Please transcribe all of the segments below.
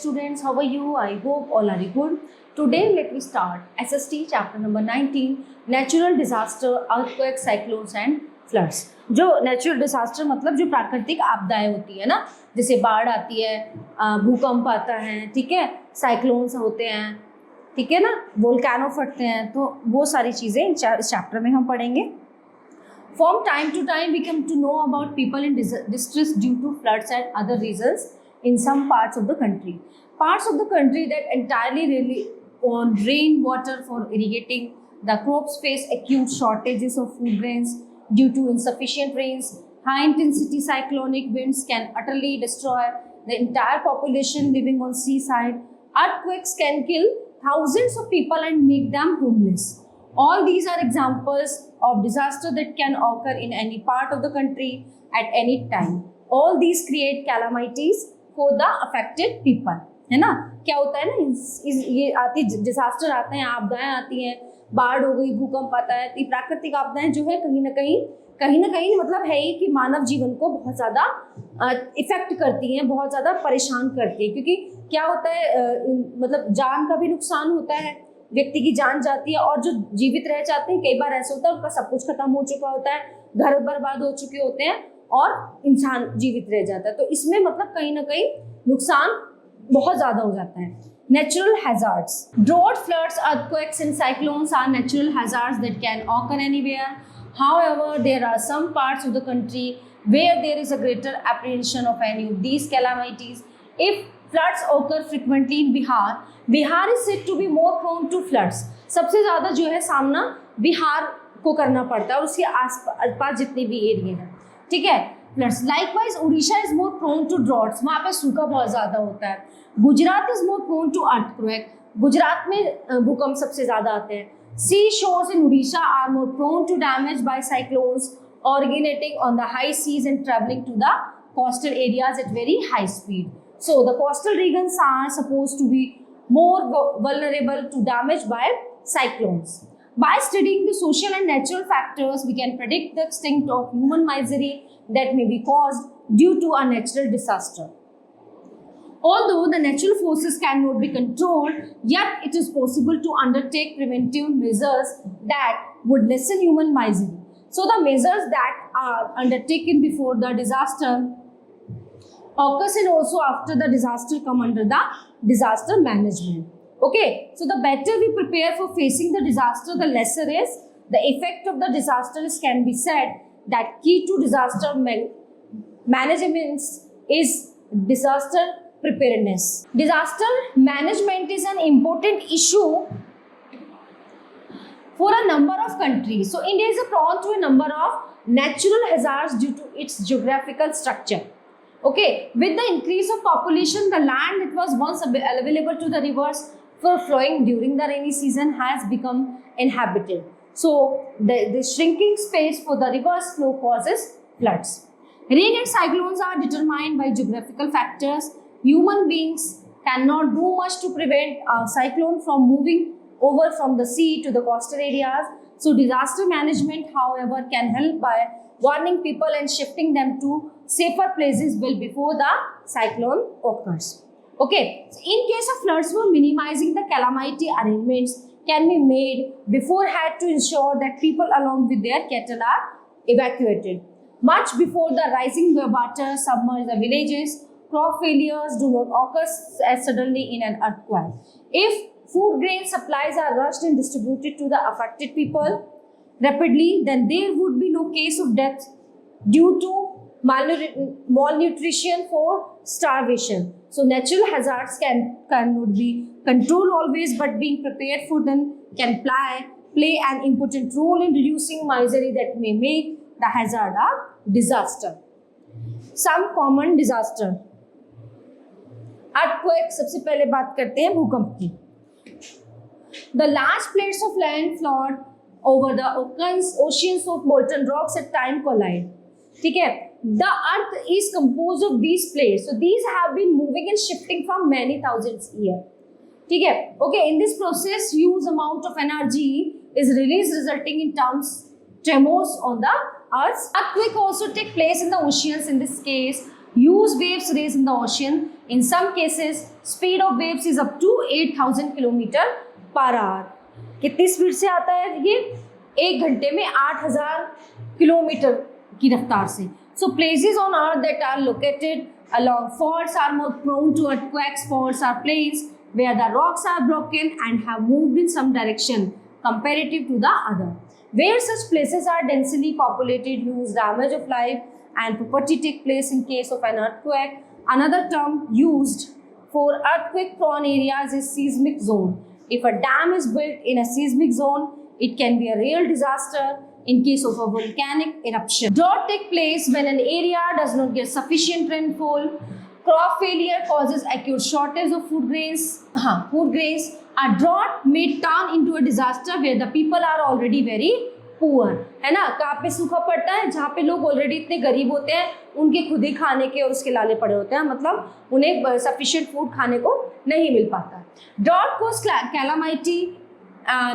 students, how are you? I hope all are good. Today let me start SST chapter number 19, natural disaster, earthquakes, cyclones and floods. जो natural disaster मतलब जो प्राकृतिक आपदाएं होती है ना, जैसे बाढ़ आती है, भूकंप आता है, ठीक है, साइक्लोन्स होते हैं, ठीक है ना, वोल्केनो फटते हैं, तो वो सारी चीज़ें इस चैप्टर में हम पढ़ेंगे. From time to time we come to know about people in distress due to floods and other reasons in some parts of the country. Parts of the country that entirely rely on rainwater for irrigating the crops face acute shortages of food grains due to insufficient rains. High intensity cyclonic winds can utterly destroy the entire population living on seaside. Earthquakes can kill thousands of people and make them homeless. All these are examples of disaster that can occur in any part of the country at any time. All these create calamities for the affected people. है ना, क्या होता है ना, ये आती disaster आते हैं, आपदाएं आती हैं, बाढ़ हो गई, भूकंप आता है, तो प्राकृतिक आपदाएं जो है कहीं ना कहीं मतलब है ही कि मानव जीवन को बहुत ज़्यादा इफेक्ट करती हैं, बहुत ज़्यादा परेशान करती है. क्योंकि क्या होता है, मतलब जान का भी नुकसान होता है, व्यक्ति की जान जाती है, और जो जीवित रह जाते हैं कई बार ऐसा होता है उनका सब कुछ खत्म हो चुका होता है, घर बर्बाद हो चुके होते हैं और इंसान जीवित रह जाता है. तो इसमें मतलब कहीं ना कहीं नुकसान बहुत ज़्यादा हो जाता है. Natural hazards. Drought, floods, earthquakes and cyclones are natural hazards that can occur anywhere. However, there are some parts of the country where there is a greater apprehension of any of these calamities. If floods occur frequently in Bihar, Bihar is said to be more prone to floods. सबसे ज़्यादा जो है सामना बिहार को करना पड़ता है और उसके आस-पास जितने भी एरिया हैं, ठीक है. Floods. Likewise Orissa is more prone to droughts, वहाँ पे सूखा बहुत ज़्यादा होता है. Gujarat is more prone to earthquake, Gujarat में भूकंप सबसे ज़्यादा आते हैं. Sea shores in Orissa are more prone to damage by cyclones originating on the high seas and traveling to the coastal areas at very high speed. So the coastal regions are supposed to be more vulnerable to damage by cyclones. By studying the social and natural factors, we can predict the extent of human misery that may be caused due to a natural disaster. Although the natural forces cannot be controlled, yet it is possible to undertake preventive measures that would lessen human misery. So the measures that are undertaken before the disaster occurs and also after the disaster come under the disaster management. Okay, so the better we prepare for facing the disaster, the lesser is the effect of the disaster. Can be said that key to disaster management is disaster preparedness. Disaster management is an important issue for a number of countries. So India is prone to a number of natural hazards due to its geographical structure. Okay, with the increase of population, the land that was once available to the rivers for flowing during the rainy season has become inhabited. So the shrinking space for the rivers flow causes floods. Rain and cyclones are determined by geographical factors. Human beings cannot do much to prevent a cyclone from moving over from the sea to the coastal areas. So disaster management, however, can help by warning people and shifting them to safer places well before the cyclone occurs. Okay, so in case of floods, minimizing the calamity arrangements can be made beforehand to ensure that people along with their cattle are evacuated. Much before the rising water submerge the villages, crop failures do not occur as suddenly in an earthquake. If food grain supplies are rushed and distributed to the affected people rapidly, then there would be no case of death due to malnutrition for starvation. So natural hazards cannot be controlled always, but being prepared for them can play an important role in reducing misery that may make the hazard a disaster. Some common disaster. Earthquake, सबसे पहले बात करते हैं भूकंप की. The large plates of land float over the oceans of molten rocks at time collide. ठीक है. The earth is composed of these plates. So these have been moving and shifting from many thousands years. ठीक है. Okay. In this process, huge amount of energy is released, resulting in tremors on the earth. Earthquake also take place in the oceans. In this case, Huge waves raised in the ocean. In some cases, speed of waves is up to 8,000 kilometre per hour. कितनी speed से आता है ये? 1 घंटे में 8,000 kilometre की रफ्तार से. So places on earth that are located along faults are more prone to earthquakes. Faults are places where the rocks are broken and have moved in some direction comparative to the other. Where such places are densely populated, huge damage of life and property take place in case of an earthquake. Another term used for earthquake-prone areas is seismic zone. If a dam is built in a seismic zone, it can be a real disaster in case of a volcanic eruption. Drought take place when an area does not get sufficient rainfall. Crop failure causes acute shortage of food grains. Food grains. A drought may turn into a disaster where the people are already very poor. है ना? कहाँ पे सूखा पड़ता है? जहाँ पे लोग ऑलरेडी इतने गरीब होते हैं, उनके खुद ही खाने के और उसके लाले पड़े होते हैं, मतलब उन्हें सफिशिएंट फूड खाने को नहीं मिल पाता. Drought causes calamity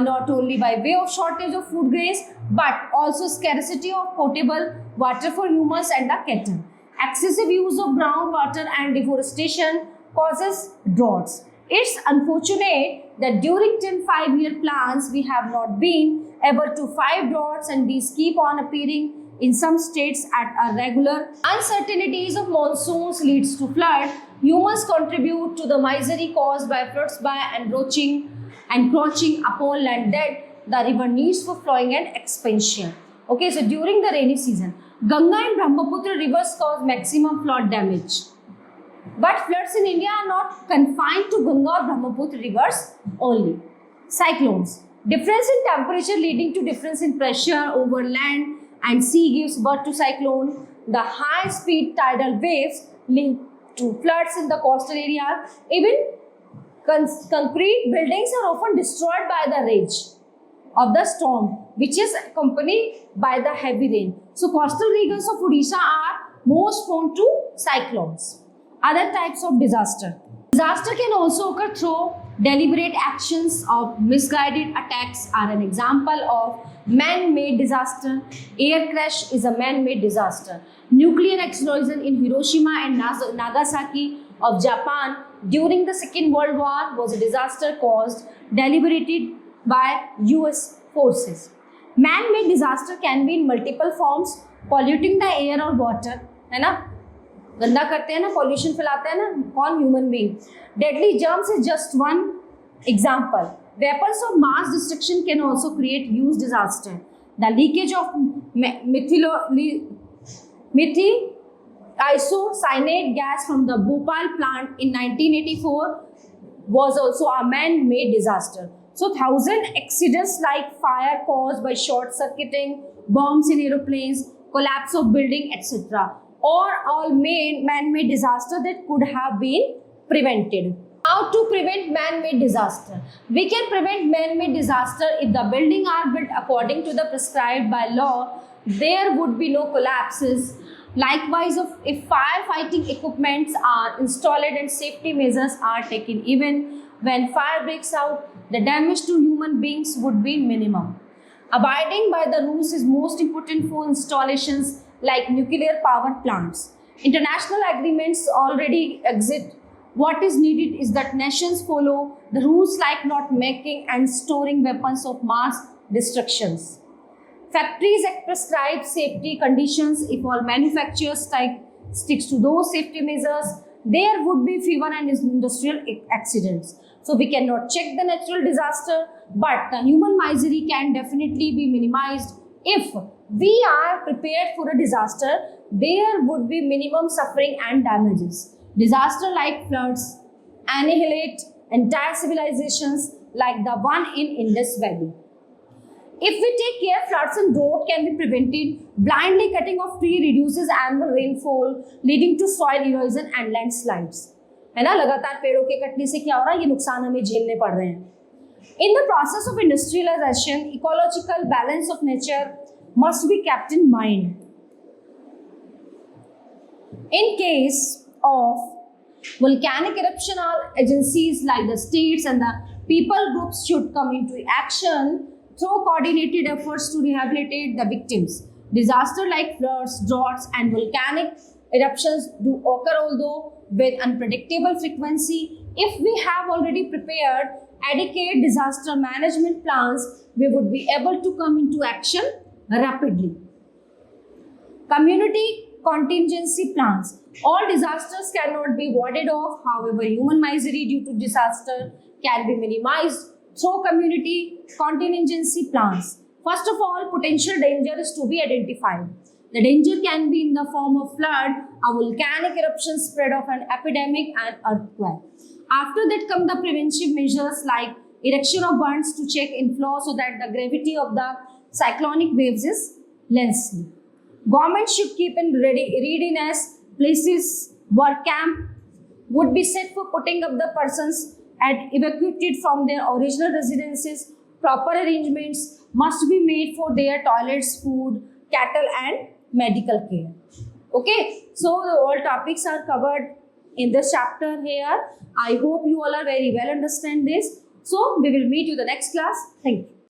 not only by way of shortage of food grains but also scarcity of potable water for humans and the cattle. Excessive use of groundwater and deforestation causes droughts. It's unfortunate that during 10 5-year plans we have not been able to fight droughts, and these keep on appearing in some states at a regular. Uncertainties of monsoons leads to flood. Humans contribute to the misery caused by floods by encroaching upon land that the river needs for flowing and expansion. Okay, so during the rainy season, Ganga and Brahmaputra rivers cause maximum flood damage. But floods in India are not confined to Ganga or Brahmaputra rivers only. Cyclones. Difference in temperature leading to difference in pressure over land and sea gives birth to cyclone. The high speed tidal waves lead to floods in the coastal areas. Even concrete buildings are often destroyed by the rage of the storm, which is accompanied by the heavy rain. So coastal regions of Odisha are most prone to cyclones. Other types of disaster. Disaster can also occur through deliberate actions of misguided attacks are an example of man-made disaster. Air crash is a man-made disaster. Nuclear explosion in Hiroshima and Nagasaki of Japan during the Second World War was a disaster caused deliberately by US forces. Man-made disaster can be in multiple forms. Polluting the air or water, है ना? गंदा करते हैं ना, pollution फैलाते हैं ना, कौन? Human being. Deadly germs is just one example. Weapons of mass destruction can also create huge disaster. The leakage of isocyanate gas from the Bhopal plant in 1984 was also a man-made disaster. So 1,000 accidents like fire caused by short circuiting, bombs in aeroplanes, collapse of building, etc. or all man-made disaster that could have been prevented. How to prevent man-made disaster? We can prevent man-made disaster if the buildings are built according to the prescribed by law. There would be no collapses. Likewise, if firefighting equipments are installed and safety measures are taken, even when fire breaks out, the damage to human beings would be minimum. Abiding by the rules is most important for installations like nuclear power plants. International agreements already exist. What is needed is that nations follow the rules like not making and storing weapons of mass destructions. Factories prescribe safety conditions. If all manufacturers sticks to those safety measures, there would be fewer and industrial accidents. So we cannot check the natural disaster, but the human misery can definitely be minimized. If we are prepared for a disaster, there would be minimum suffering and damages. Disaster like floods annihilate entire civilizations like the one in Indus Valley. If we take care, floods and drought can be prevented. Blindly cutting off tree reduces annual rainfall, leading to soil erosion and landslides. है ना? लगातार पेड़ों के कटने से क्या हो रहा है? ये नुकसान हमें झेलने पड़ रहे हैं. In the process of industrialization, ecological balance of nature must be kept in mind. In case of volcanic eruption, all agencies like the states and the people groups should come into action through coordinated efforts to rehabilitate the victims. Disaster like floods, droughts, and volcanic Eruptions do occur, although with unpredictable frequency. If we have already prepared adequate disaster management plans, we would be able to come into action rapidly. Community contingency plans. All disasters cannot be warded off. However, human misery due to disaster can be minimized through community contingency plans. First of all, potential danger is to be identified. The danger can be in the form of flood, a volcanic eruption, spread of an epidemic, and earthquake. After that come the preventive measures like erection of bunds to check inflow so that the gravity of the cyclonic waves is lessened. Government should keep in readiness places where camp would be set for putting up the persons and evacuated from their original residences. Proper arrangements must be made for their toilets, food, cattle, and medical care. Okay, so all topics are covered in this chapter here. I hope you all are very well understand this. So we will meet you the next class. Thank you.